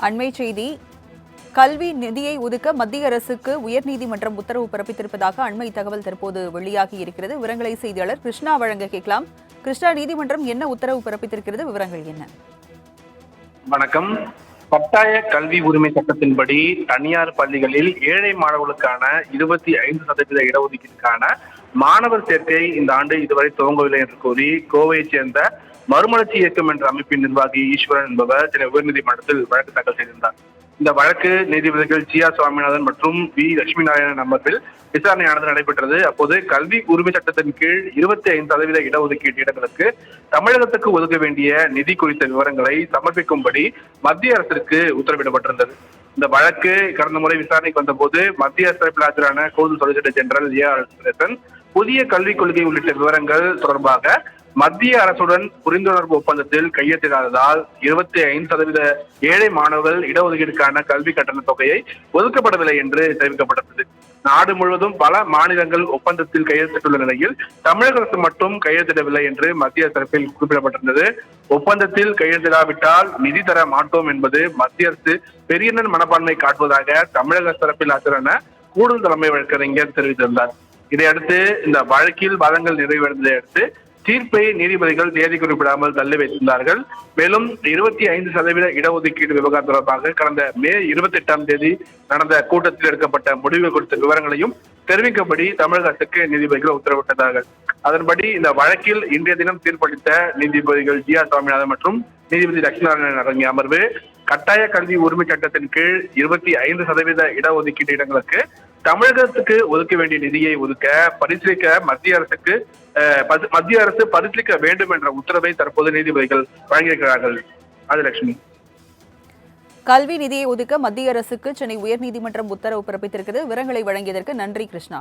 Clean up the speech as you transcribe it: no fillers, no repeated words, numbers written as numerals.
அண்மை செய்தி. கல்வி நிதியை ஒதுக்க மத்திய அரசுக்கு உயர்நீதிமன்றம் உத்தரவு பிறப்பித்திருப்பதாக அண்மை தகவல் தற்போது வெளியாகி இருக்கிறது. விவரங்களை செய்தியாளர் கிருஷ்ணா வழங்க கேட்கலாம். கிருஷ்ணா, நீதிமன்றம் என்ன உத்தரவு பிறப்பித்திருக்கிறது, விவரங்கள் என்ன? வணக்கம். கட்டாய கல்வி உரிமை சட்டத்தின்படி தனியார் பள்ளிகளில் ஏழை மாணவர்களுக்கான 25% இடஒதுக்கீட்டுக்கான மாணவர் சேர்க்கை இந்த ஆண்டு இதுவரை துவங்கவில்லை என்று கூறி கோவையைச் சேர்ந்த மறுமலர்ச்சி இயக்கம் என்ற அமைப்பின் நிர்வாகி ஈஸ்வரன் என்பவர் சென்னை உயர்நீதிமன்றத்தில் வழக்கு தாக்கல் செய்திருந்தார். இந்த வழக்கு நீதிபதிகள் ஜி ஆர் சுவாமிநாதன் மற்றும் வி லட்சுமி நாராயணன் அமர்வில் விசாரணையானது நடைபெற்றது. அப்போது கல்வி உரிமை சட்டத்தின் கீழ் 25% இடஒதுக்கீட்டு இடங்களுக்கு தமிழகத்துக்கு ஒதுக்க வேண்டிய நிதி குறித்த விவரங்களை சமர்ப்பிக்கும்படி மத்திய அரசிற்கு உத்தரவிடப்பட்டிருந்தது. இந்த வழக்கு கடந்த முறை விசாரணைக்கு வந்தபோது மத்திய அரசு தரப்பில் ஆஜரான கூடுதல் சொலிசிட்டர் ஜெனரல் ஏ.ஆர். புதிய கல்விக் கொள்கை உள்ளிட்ட விவரங்கள் தொடர்பாக மத்திய அரசுடன் புரிந்துணர்வு ஒப்பந்தத்தில் கையெழுத்திடாததால் 25% ஏழை மாணவர்கள் இடஒதுக்கீடுக்கான கல்வி கட்டண தொகையை ஒதுக்கப்படவில்லை என்று தெரிவிக்கப்பட்டது. நாடு முழுவதும் பல மாநிலங்கள் ஒப்பந்தத்தில் கையெழுத்திட்டுள்ள நிலையில் தமிழக அரசு மட்டும் கையெழுத்திடவில்லை என்று மத்திய தரப்பில் குறிப்பிடப்பட்டிருந்தது. ஒப்பந்தத்தில் கையெழுத்திடாவிட்டால் நிதி தர மாட்டோம் என்பது மத்திய அரசு பெரியண்ணன் மனப்பான்மை காட்டுவதாக தமிழக தரப்பில் ஆஜரான கூடுதல் தலைமை வழக்கறிஞர் தெரிவித்திருந்தார். இதையடுத்து இந்த வழக்கில் வாதங்கள் நிறைவடைந்ததை அடுத்து தீர்ப்பை நீதிபதிகள் தேதி குறிப்பிடாமல் தள்ளி வைத்திருந்தார்கள். மேலும் 25% இடஒதுக்கீடு விவகாரம் தொடர்பாக கடந்த மே 28 நடந்த கூட்டத்தில் எடுக்கப்பட்ட முடிவு குறித்த விவரங்களையும் தெரிவிக்கும்படி தமிழக அரசுக்கு நீதிபதிகள் உத்தரவிட்டார்கள். அதன்படி இந்த வழக்கில் இன்றைய தினம் தீர்ப்பளித்த நீதிபதிகள் ஜி ஆர் சுவாமிநாதன் மற்றும் நீதிபதி லட்சுமி நாராயணன் அடங்கிய அமர்வு கட்டாய கல்வி உரிமை சட்டத்தின் கீழ் 25% இடஒதுக்கீட்டு இடங்களுக்கு தமிழகத்துக்கு ஒதுக்க வேண்டிய நிதியை ஒதுக்க பரிசீலிக்க மத்திய அரசு பரிசீலிக்க வேண்டும் என்ற உத்தரவை தற்போது நீதிபதிகள் வழங்கியிருக்கிறார்கள். ராஜலட்சுமி, கல்வி நிதியை ஒதுக்க மத்திய அரசுக்கு சென்னை உயர்நீதிமன்றம் உத்தரவு பிறப்பித்திருக்கிறது. விவரங்களை வழங்கியதற்கு நன்றி கிருஷ்ணா.